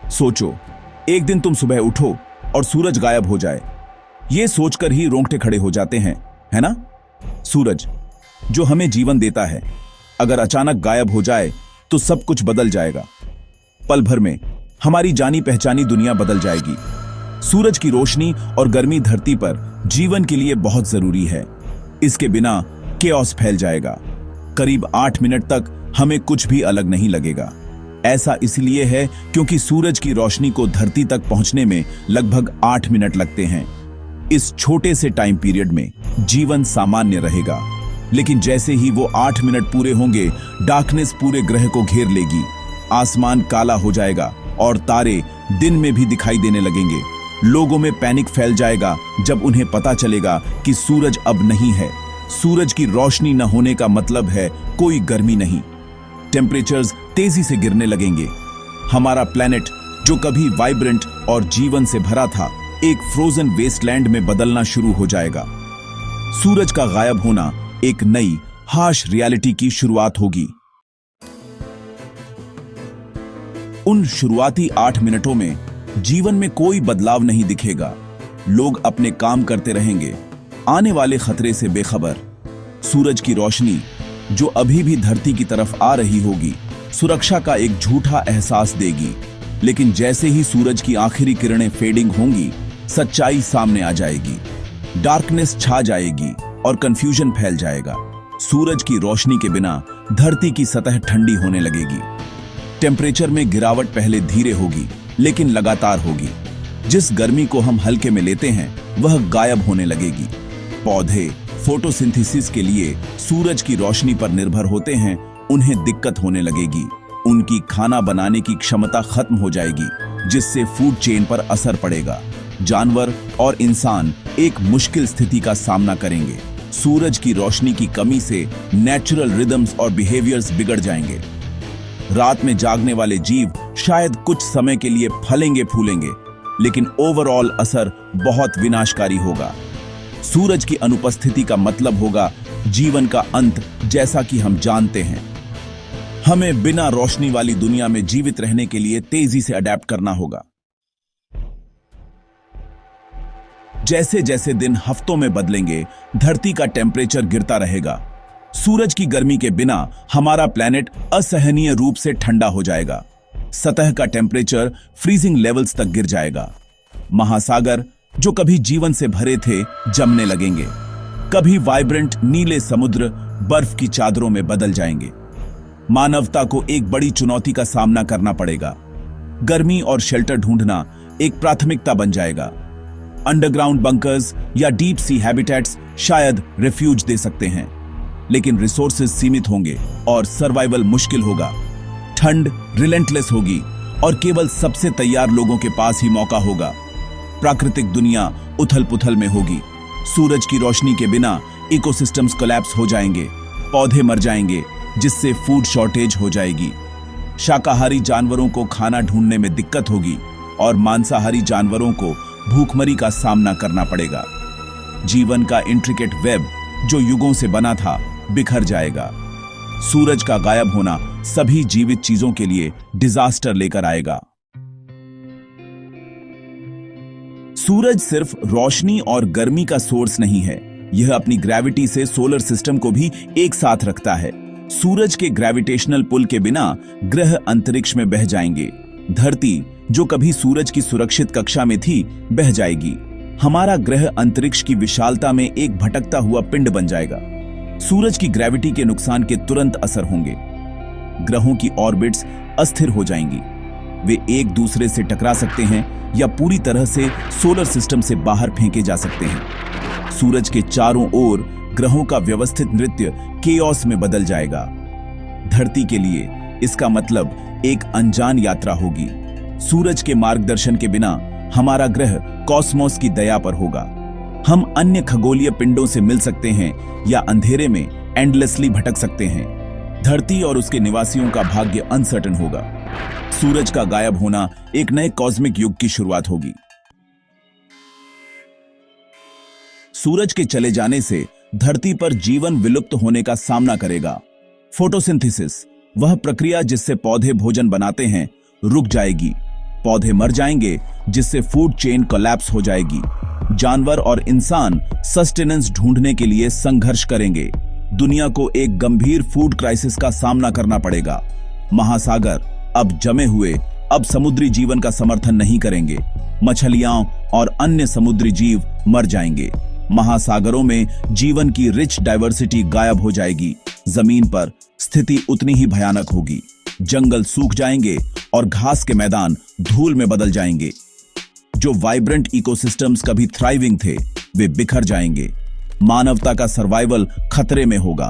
सोचो, एक दिन तुम सुबह उठो और सूरज गायब हो जाए। ये सोचकर ही रोंगटे खड़े हो जाते हैं, है ना? सूरज जो हमें जीवन देता है, अगर अचानक गायब हो जाए तो सब कुछ बदल जाएगा। पल भर में हमारी जानी पहचानी दुनिया बदल जाएगी। सूरज की रोशनी और गर्मी धरती पर जीवन के लिए बहुत जरूरी है। इसके बिना केओस फैल जाएगा। करीब 8 मिनट तक हमें कुछ भी अलग नहीं लगेगा। ऐसा इसलिए है क्योंकि सूरज की रोशनी को धरती तक पहुंचने में लगभग 8 मिनट लगते हैं। इस छोटे से टाइम पीरियड में जीवन सामान्य रहेगा, लेकिन जैसे ही वो 8 मिनट पूरे होंगे, डार्कनेस पूरे ग्रह को घेर लेगी। आसमान काला हो जाएगा और तारे दिन में भी दिखाई देने लगेंगे। लोगों में पैनिक फैल जाएगा जब उन्हें पता चलेगा कि सूरज अब नहीं है। सूरज की रोशनी न होने का मतलब है कोई गर्मी नहीं। टेम्परेचर्स तेजी से गिरने लगेंगे। हमारा प्लेनेट जो कभी वाइब्रेंट और जीवन से भरा था, एक फ्रोजन वेस्टलैंड में बदलना शुरू हो जाएगा। सूरज का गायब होना एक नई हार्श रियलिटी की शुरुआत होगी। उन शुरुआती 8 मिनटों में जीवन में कोई बदलाव नहीं दिखेगा। लोग अपने काम करते रहेंगे, आने वाले खतरे से बेखबर। सूरज की रोशनी जो अभी भी धरती की तरफ आ रही होगी, सुरक्षा का एक झूठा एहसास देगी। लेकिन जैसे ही सूरज की आखिरी किरणें फेडिंग होंगी, सच्चाई सामने आ जाएगी। डार्कनेस छा जाएगी और कंफ्यूजन फैल जाएगा। सूरज की रोशनी के बिना धरती की सतह ठंडी होने लगेगी। टेम्परेचर में गिरावट पहले धीरे होगी, लेकिन लगातार होगी। जिस गर्मी को हम हल्के में लेते हैं, वह गायब होने लगेगी। पौधे फोटोसिंथेसिस के लिए सूरज की रोशनी पर निर्भर होते हैं, उन्हें दिक्कत होने लगेगी। उनकी खाना बनाने की क्षमता खत्म हो जाएगी, जिससे फूड चेन पर असर पड़ेगा। जानवर और इंसान एक मुश्किल स्थिति का सामना करेंगे। सूरज की रोशनी की कमी से नेचुरल रिदम्स और बिहेवियर्स बिगड़ जाएंगे। रात में जागने वाले जीव शायद कुछ समय के लिए फलेंगे फूलेंगे, लेकिन ओवरऑल असर बहुत विनाशकारी होगा। सूरज की अनुपस्थिति का मतलब होगा जीवन का अंत, जैसा कि हम जानते हैं। हमें बिना रोशनी वाली दुनिया में जीवित रहने के लिए तेजी से अडेप्ट करना होगा। जैसे जैसे दिन हफ्तों में बदलेंगे, धरती का टेम्परेचर गिरता रहेगा। सूरज की गर्मी के बिना हमारा प्लेनेट असहनीय रूप से ठंडा हो जाएगा। सतह का टेम्परेचर फ्रीजिंग लेवल्स तक गिर जाएगा। महासागर जो कभी जीवन से भरे थे, जमने लगेंगे। कभी वाइब्रेंट नीले समुद्र बर्फ की चादरों में बदल जाएंगे। मानवता को एक बड़ी चुनौती का सामना करना पड़ेगा। गर्मी और शेल्टर ढूंढना एक प्राथमिकता बन जाएगा। अंडरग्राउंड बंकर्स या डीप सी हैबिटेट्स शायद रिफ्यूज दे सकते हैं, लेकिन रिसोर्सेज सीमित होंगे और सर्वाइवल मुश्किल होगा। ठंड रिलेंटलेस होगी और केवल सबसे तैयार लोगों के पास ही मौका होगा। प्राकृतिक दुनिया उथल पुथल में होगी। सूरज की रोशनी के बिना इकोसिस्टम्स कोलैप्स हो जाएंगे, पौधे मर जाएंगे, जिससे फूड शॉर्टेज हो जाएगी। शाकाहारी जानवरों को खाना ढूंढने में दिक्कत होगी और मांसाहारी जानवरों को भूखमरी का सामना करना पड़ेगा। जीवन का इंट्रिकेट वेब जो युगों से बना था, बिखर जाएगा। सूरज का गायब होना सभी जीवित चीजों के लिए डिजास्टर लेकर आएगा। सूरज सिर्फ रोशनी और गर्मी का सोर्स नहीं है, यह अपनी ग्रेविटी से सोलर सिस्टम को भी एक साथ रखता है। सूरज के ग्रेविटेशनल पुल के बिना ग्रह अंतरिक्ष में बह जाएंगे। धरती जो कभी सूरज की सुरक्षित कक्षा में थी, बह जाएगी। हमारा ग्रह अंतरिक्ष की विशालता में एक भटकता हुआ पिंड बन जाएगा। सूरज की ग्रेविटी के नुकसान के तुरंत असर होंगे। ग्रहों की ऑर्बिट्स अस्थिर हो जाएंगी। वे एक दूसरे से टकरा सकते हैं या पूरी तरह से सोलर सिस्टम से बाहर फेंके जा सकते हैं। सूरज के चारों ओर ग्रहों का व्यवस्थित नृत्य केओस में बदल जाएगा। धरती के लिए इसका मतलब एक अनजान यात्रा होगी। सूरज के मार्गदर्शन के बिना हमारा ग्रह कॉस्मोस की दया पर होगा। हम अन्य खगोलीय पिंडों से मिल सकते हैं या अंधेरे में एंडलेसली भटक सकते हैं। धरती और उसके निवासियों का भाग्य अनसर्टेन होगा। सूरज का गायब होना एक नए कॉस्मिक युग की शुरुआत होगी। सूरज के चले जाने से धरती पर जीवन विलुप्त होने का सामना करेगा। फोटोसिंथेसिस, वह प्रक्रिया जिससे पौधे भोजन बनाते हैं, रुक जाएगी। पौधे मर जाएंगे, जिससे फूड चेन कोलैप्स हो जाएगी। जानवर और इंसान सस्टेनेंस ढूंढने के लिए संघर्ष करेंगे। दुनिया को एक गंभीर फूड क्राइसिस का सामना करना पड़ेगा। महासागर अब जमे हुए अब समुद्री जीवन का समर्थन नहीं करेंगे। मछलियां और अन्य समुद्री जीव मर जाएंगे। महासागरों में जीवन की रिच डाइवर्सिटी गायब हो जाएगी। जमीन पर स्थिति उतनी ही भयानक होगी। जंगल सूख जाएंगे और घास के मैदान धूल में बदल जाएंगे। जो वाइब्रेंट इकोसिस्टम्स कभी थ्राइविंग थे, वे बिखर जाएंगे। मानवता का सर्वाइवल खतरे में होगा।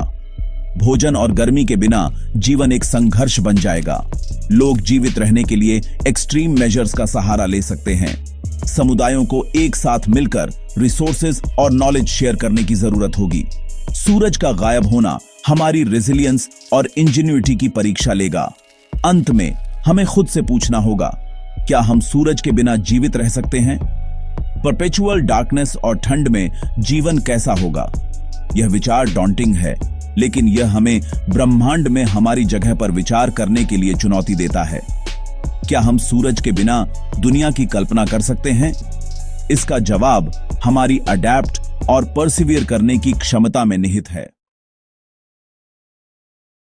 भोजन और गर्मी के बिना जीवन एक संघर्ष बन जाएगा। लोग जीवित रहने के लिए एक्सट्रीम मेजर्स का सहारा ले सकते हैं। समुदायों को एक साथ मिलकर रिसोर्सेज और नॉलेज शेयर करने की जरूरत होगी। सूरज का गायब होना हमारी रेजिलियंस और इंजेन्युइटी की परीक्षा लेगा। अंत में हमें खुद से पूछना होगा, क्या हम सूरज के बिना जीवित रह सकते हैं? परपेचुअल डार्कनेस और ठंड में जीवन कैसा होगा? यह विचार डॉन्टिंग है, लेकिन यह हमें ब्रह्मांड में हमारी जगह पर विचार करने के लिए चुनौती देता है। क्या हम सूरज के बिना दुनिया की कल्पना कर सकते हैं? इसका जवाब हमारी अडैप्ट और परसिवियर करने की क्षमता में निहित है।